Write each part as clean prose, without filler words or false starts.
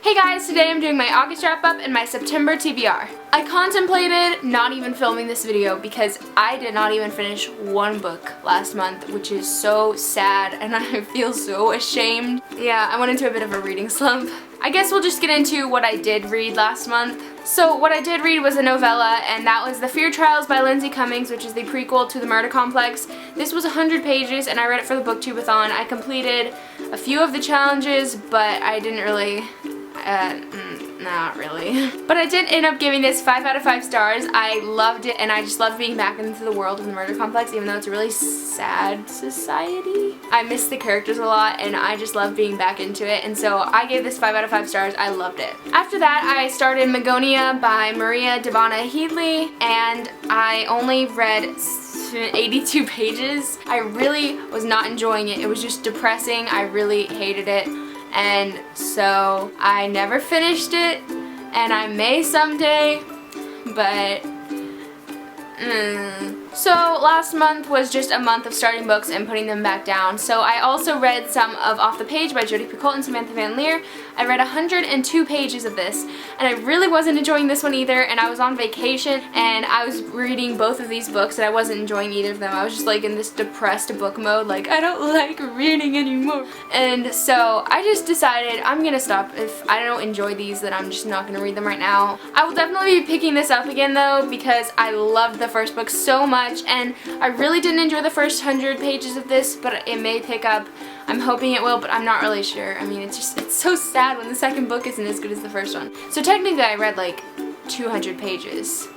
Hey guys, today I'm doing my August wrap-up and my September TBR. I contemplated not even filming this video because I did not even finish one book last month, which is so sad and I feel so ashamed. Yeah, I went into a bit of a reading slump. I guess we'll just get into what I did read last month. So what I did read was a novella, and that was The Fear Trials by Lindsay Cummings, which is the prequel to The Murder Complex. This was 100 pages and I read it for the BookTubeathon. I completed a few of the challenges, but I didn't really not really. But I did end up giving this 5 out of 5 stars. I loved it and I just loved being back into the world of the murder complex, even though it's a really sad society. I miss the characters a lot and I just love being back into it, and so I gave this 5 out of 5 stars. I loved it. After that, I started Magonia by Maria Devana Headley, and I only read 82 pages. I really was not enjoying it. It was just depressing. I really hated it. And so I never finished it, and I may someday, but So last month was just a month of starting books and putting them back down. So I also read some of Off the Page by Jodi Picoult and Samantha Van Leer. I read 102 pages of this, and I really wasn't enjoying this one either, and I was on vacation and I was reading both of these books and I wasn't enjoying either of them. I was just like in this depressed book mode, like I don't like reading anymore. And so I just decided I'm gonna stop. If I don't enjoy these, then I'm just not gonna read them right now. I will definitely be picking this up again though, because I loved the first book so much, and I really didn't enjoy the first 100 pages of this, but it may pick up. I'm hoping it will, but I'm not really sure. I mean, it's so sad when the second book isn't as good as the first one. So technically I read like 200 pages.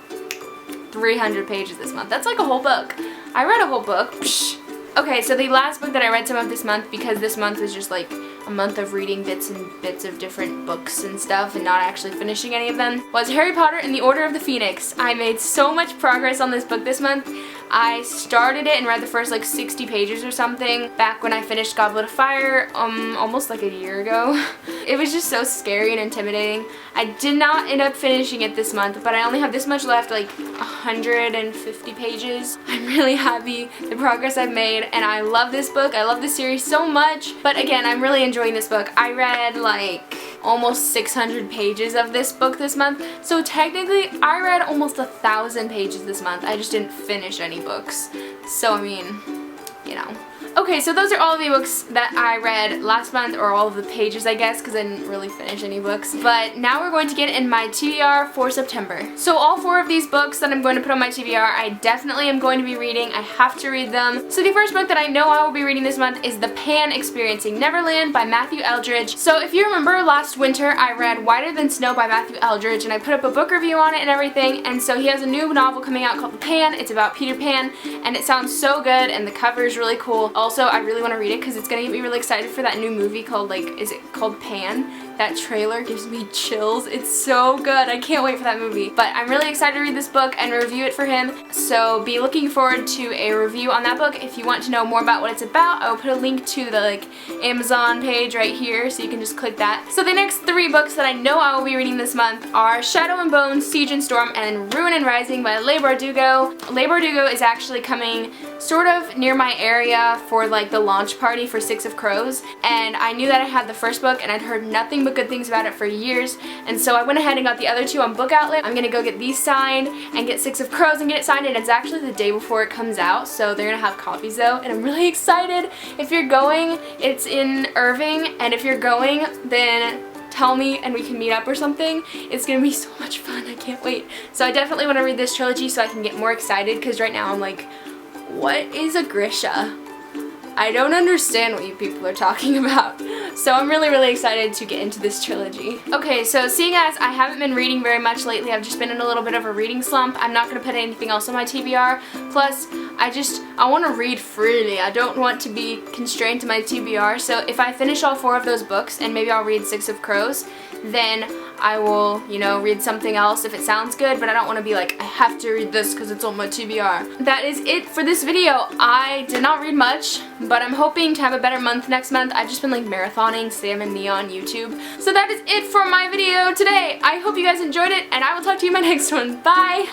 300 pages this month. That's like a whole book. I read a whole book. Psh. Okay, so the last book that I read some of this month, because this month was just like a month of reading bits and bits of different books and stuff and not actually finishing any of them, was Harry Potter and the Order of the Phoenix. I made so much progress on this book this month. I started it and read the first like 60 pages or something back when I finished Goblet of Fire almost like a year ago. It was just so scary and intimidating. I did not end up finishing it this month, but I only have this much left, like 150 pages. I'm really happy the progress I've made, and I love this book. I love this series so much, but again, I'm really enjoying this book. I read like almost 600 pages of this book this month, so technically I read almost 1,000 pages this month. I just didn't finish any books, so I mean, you know. Okay, so those are all of the books that I read last month, or all of the pages I guess, because I didn't really finish any books. But now we're going to get in my TBR for September. So all 4 of these books that I'm going to put on my TBR, I definitely am going to be reading. I have to read them. So the first book that I know I will be reading this month is The Pan Experiencing Neverland by Matthew Eldridge. So if you remember last winter, I read Whiter Than Snow by Matthew Eldridge, and I put up a book review on it and everything, and so he has a new novel coming out called The Pan. It's about Peter Pan, and it sounds so good, and the cover is really cool. Also, I really want to read it because it's going to get me really excited for that new movie called, like, is it called Pan? That trailer gives me chills. It's so good. I can't wait for that movie. But I'm really excited to read this book and review it for him, so be looking forward to a review on that book. If you want to know more about what it's about, I will put a link to the like Amazon page right here, so you can just click that. So the next 3 books that I know I will be reading this month are Shadow and Bone, Siege and Storm, and Ruin and Rising by Leigh Bardugo. Leigh Bardugo is actually coming sort of near my area for like the launch party for Six of Crows, and I knew that I had the first book and I'd heard nothing but good things about it for years, and so I went ahead and got the other 2 on Book Outlet. I'm gonna go get these signed and get Six of Crows and get it signed, and it's actually the day before it comes out, so they're gonna have copies though, and I'm really excited. If you're going, it's in Irving, and if you're going, then tell me and we can meet up or something. It's gonna be so much fun. I can't wait. So I definitely want to read this trilogy so I can get more excited, because right now I'm like, what is a Grisha? I don't understand what you people are talking about. So I'm really excited to get into this trilogy. Okay, so seeing as I haven't been reading very much lately, I've just been in a little bit of a reading slump. I'm not going to put anything else on my TBR. Plus, I want to read freely. I don't want to be constrained to my TBR. So if I finish all 4 of those books, and maybe I'll read Six of Crows, then I will, you know, read something else if it sounds good, but I don't want to be like, I have to read this because it's on my TBR. That is it for this video. I did not read much, but I'm hoping to have a better month next month. I've just been like marathoning Sam and Mia on YouTube. So that is it for my video today. I hope you guys enjoyed it, and I will talk to you in my next one. Bye!